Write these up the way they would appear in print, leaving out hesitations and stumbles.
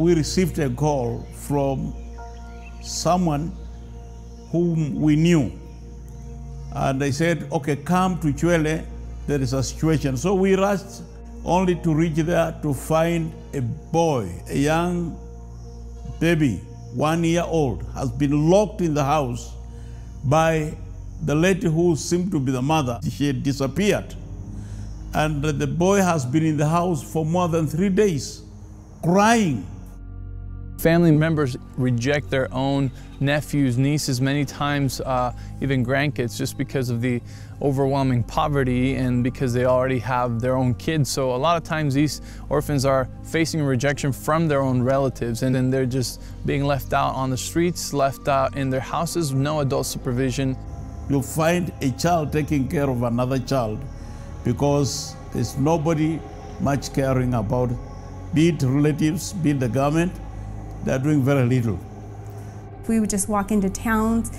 we received a call from someone whom we knew. And they said, okay, come to Chwele, there is a situation. So we rushed only to reach there to find a boy, a young baby, 1 year old, has been locked in the house by the lady who seemed to be the mother. She had disappeared. And the boy has been in the house for more than 3 days, crying. Family members reject their own nephews, nieces, many times even grandkids, just because of the overwhelming poverty and because they already have their own kids. So a lot of times these orphans are facing rejection from their own relatives, and then they're just being left out on the streets, left out in their houses, no adult supervision. You'll find a child taking care of another child because there's nobody much caring about it, be it relatives, be it the government. They're doing very little. We would just walk into towns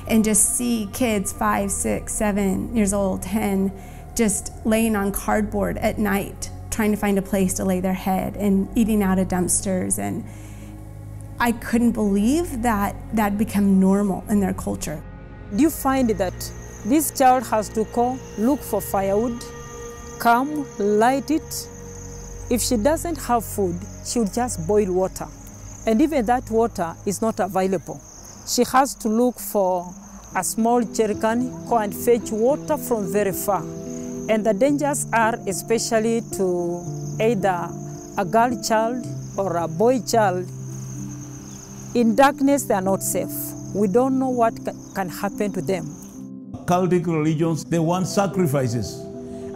and just see kids 5, 6, 7 years old, 10, just laying on cardboard at night, trying to find a place to lay their head and eating out of dumpsters. And I couldn't believe that that become normal in their culture. Do you find that this child has to go look for firewood, come, light it? If she doesn't have food, she would just boil water. And even that water is not available. She has to look for a small jerrycan, go and fetch water from very far. And the dangers are especially to either a girl child or a boy child. In darkness, they are not safe. We don't know what can happen to them. Cultic religions, they want sacrifices.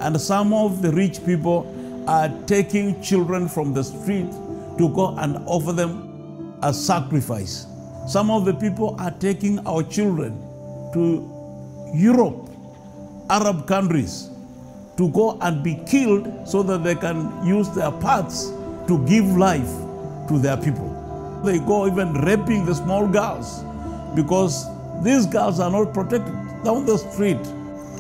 And some of the rich people are taking children from the street to go and offer them a sacrifice. Some of the people are taking our children to Europe, Arab countries, to go and be killed so that they can use their parts to give life to their people. They go even raping the small girls because these girls are not protected down the street.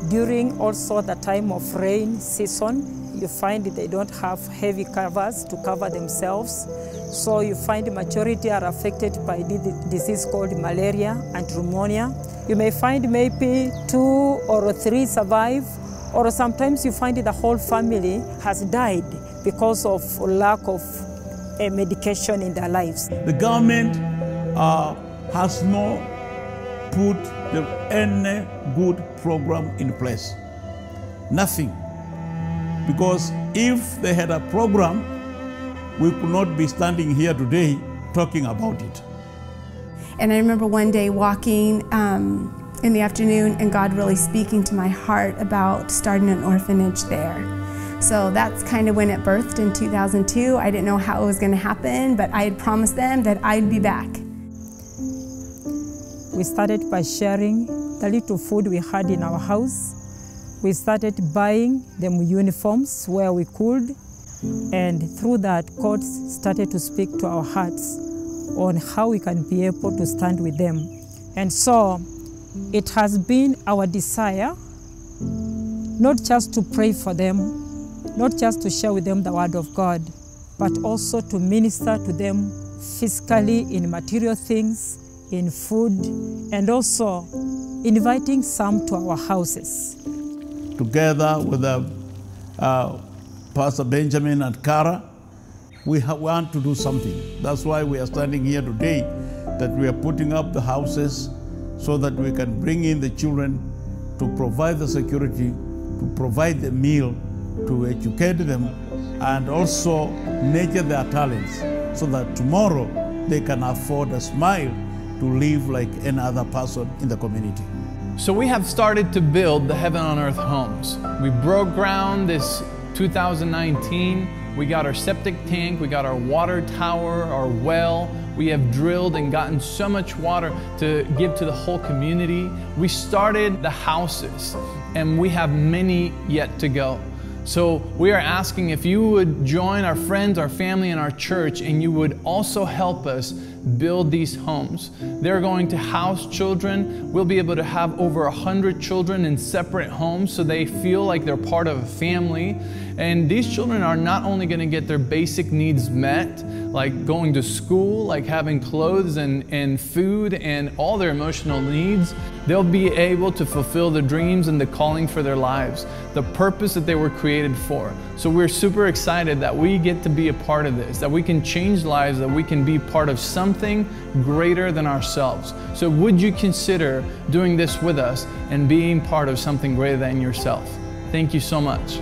During also the time of rain season, you find they don't have heavy covers to cover themselves. So you find the majority are affected by the disease called malaria and pneumonia. You may find maybe 2 or 3 survive, or sometimes you find the whole family has died because of lack of medication in their lives. The government has not put any good program in place. Nothing. Because if they had a program, we could not be standing here today talking about it. And I remember one day walking in the afternoon and God really speaking to my heart about starting an orphanage there. So that's kind of when it birthed in 2002. I didn't know how it was going to happen, but I had promised them that I'd be back. We started by sharing the little food we had in our house. We started buying them uniforms where we could, and through that, God started to speak to our hearts on how we can be able to stand with them. And so it has been our desire not just to pray for them, not just to share with them the Word of God, but also to minister to them physically in material things, in food, and also inviting some to our houses. Together with Pastor Benjamin and Kara, we want to do something. That's why we are standing here today, that we are putting up the houses so that we can bring in the children to provide the security, to provide the meal, to educate them, and also nurture their talents so that tomorrow they can afford a smile to live like any other person in the community. So we have started to build the Heaven on Earth homes. We broke ground this 2019. We got our septic tank, we got our water tower, our well. We have drilled and gotten so much water to give to the whole community. We started the houses, and we have many yet to go. So we are asking if you would join our friends, our family, and our church, and you would also help us build these homes. They're going to house children. We'll be able to have over 100 children in separate homes so they feel like they're part of a family. And these children are not only going to get their basic needs met, like going to school, like having clothes and food and all their emotional needs, they'll be able to fulfill the dreams and the calling for their lives, the purpose that they were created for. So we're super excited that we get to be a part of this, that we can change lives, that we can be part of something greater than ourselves. So would you consider doing this with us and being part of something greater than yourself? Thank you so much.